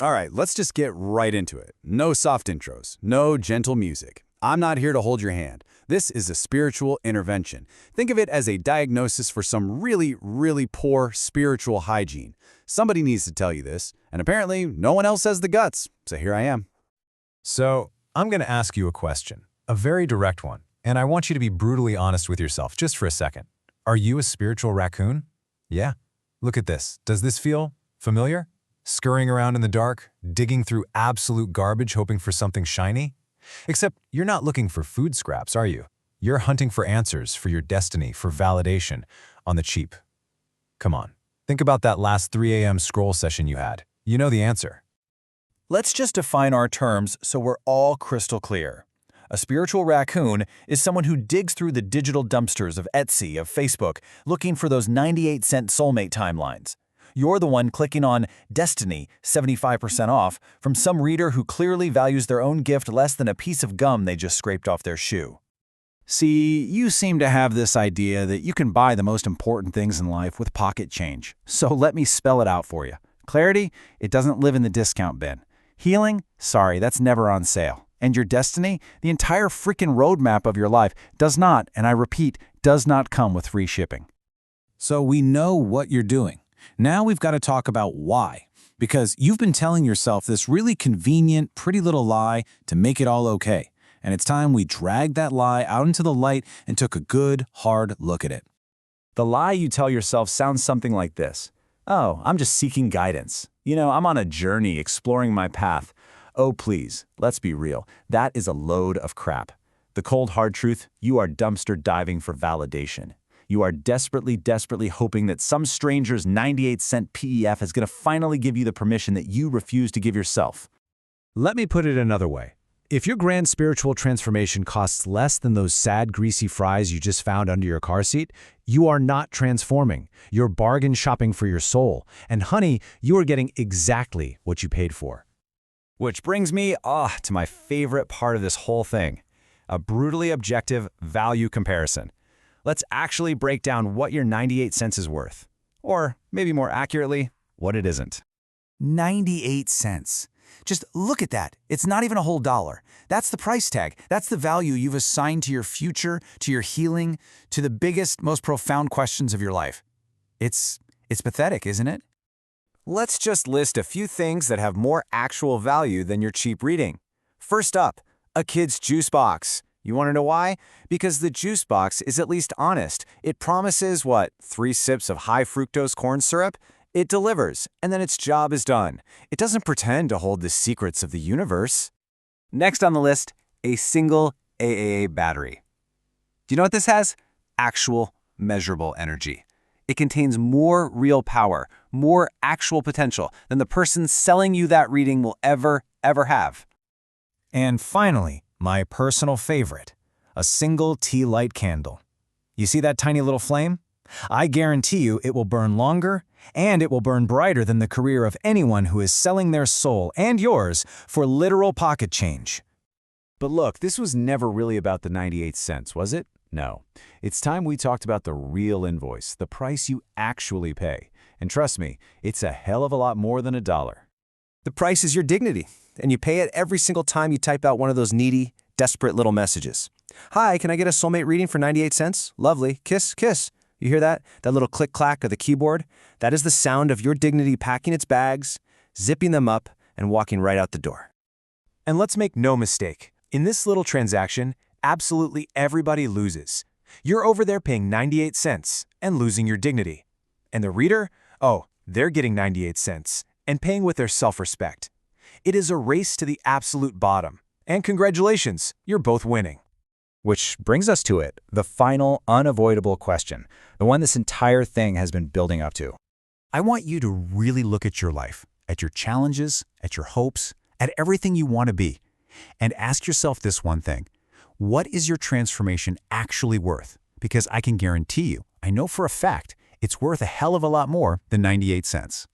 All right, let's just get right into it. No soft intros, no gentle music. I'm not here to hold your hand. This is a spiritual intervention. Think of it as a diagnosis for some really, really poor spiritual hygiene. Somebody needs to tell you this, and apparently no one else has the guts, so here I am. So, I'm going to ask you a question, a very direct one, and I want you to be brutally honest with yourself just for a second. Are you a spiritual raccoon? Yeah. Look at this. Does this feel familiar? Scurrying around in the dark, digging through absolute garbage hoping for something shiny? Except you're not looking for food scraps, are you? You're hunting for answers, for your destiny, for validation, on the cheap. Come on, think about that last 3 a.m. scroll session you had. You know the answer. Let's just define our terms so we're all crystal clear. A spiritual raccoon is someone who digs through the digital dumpsters of Etsy, of Facebook, looking for those 98-cent soulmate timelines. You're the one clicking on Destiny, 75% off, from some reader who clearly values their own gift less than a piece of gum they just scraped off their shoe. See, you seem to have this idea that you can buy the most important things in life with pocket change. So let me spell it out for you. Clarity, it doesn't live in the discount bin. Healing, sorry, that's never on sale. And your destiny, the entire freaking roadmap of your life, does not, and I repeat, does not come with free shipping. So we know what you're doing. Now we've got to talk about why. Because you've been telling yourself this really convenient, pretty little lie to make it all okay. And it's time we dragged that lie out into the light and took a good, hard look at it. The lie you tell yourself sounds something like this. Oh, I'm just seeking guidance. I'm on a journey exploring my path. Oh, please, let's be real. That is a load of crap. The cold, hard truth, you are dumpster diving for validation. You are desperately, desperately hoping that some stranger's 98-cent PEF is going to finally give you the permission that you refuse to give yourself. Let me put it another way. If your grand spiritual transformation costs less than those sad, greasy fries you just found under your car seat, you are not transforming. You're bargain shopping for your soul. And honey, you are getting exactly what you paid for. Which brings me to my favorite part of this whole thing, a brutally objective value comparison. Let's actually break down what your 98 cents is worth. Or, maybe more accurately, what it isn't. 98 cents. Just look at that. It's not even a whole dollar. That's the price tag. That's the value you've assigned to your future, to your healing, to the biggest, most profound questions of your life. It's pathetic, isn't it? Let's just list a few things that have more actual value than your cheap reading. First up, a kid's juice box. You want to know why? Because the juice box is at least honest. It promises, 3 sips of high fructose corn syrup? It delivers, and then its job is done. It doesn't pretend to hold the secrets of the universe. Next on the list, a single AAA battery. Do you know what this has? Actual, measurable energy. It contains more real power, more actual potential than the person selling you that reading will ever have. And finally, my personal favorite, a single tea light candle. You see that tiny little flame? I guarantee you it will burn longer, and it will burn brighter than the career of anyone who is selling their soul and yours for literal pocket change. But look, this was never really about the 98 cents, was it? No. It's time we talked about the real invoice, the price you actually pay. And trust me, it's a hell of a lot more than $1. The price is your dignity, and you pay it every single time you type out one of those needy, desperate little messages. Hi, can I get a soulmate reading for 98 cents? Lovely. Kiss, kiss. You hear that? That little click-clack of the keyboard? That is the sound of your dignity packing its bags, zipping them up, and walking right out the door. And let's make no mistake. In this little transaction, absolutely everybody loses. You're over there paying 98 cents and losing your dignity. And the reader? Oh, they're getting 98 cents and paying with their self-respect. It is a race to the absolute bottom. And congratulations, you're both winning. Which brings us to it, the final, unavoidable question, the one this entire thing has been building up to. I want you to really look at your life, at your challenges, at your hopes, at everything you want to be, and ask yourself this one thing. What is your transformation actually worth? Because I can guarantee you, I know for a fact, it's worth a hell of a lot more than 98 cents.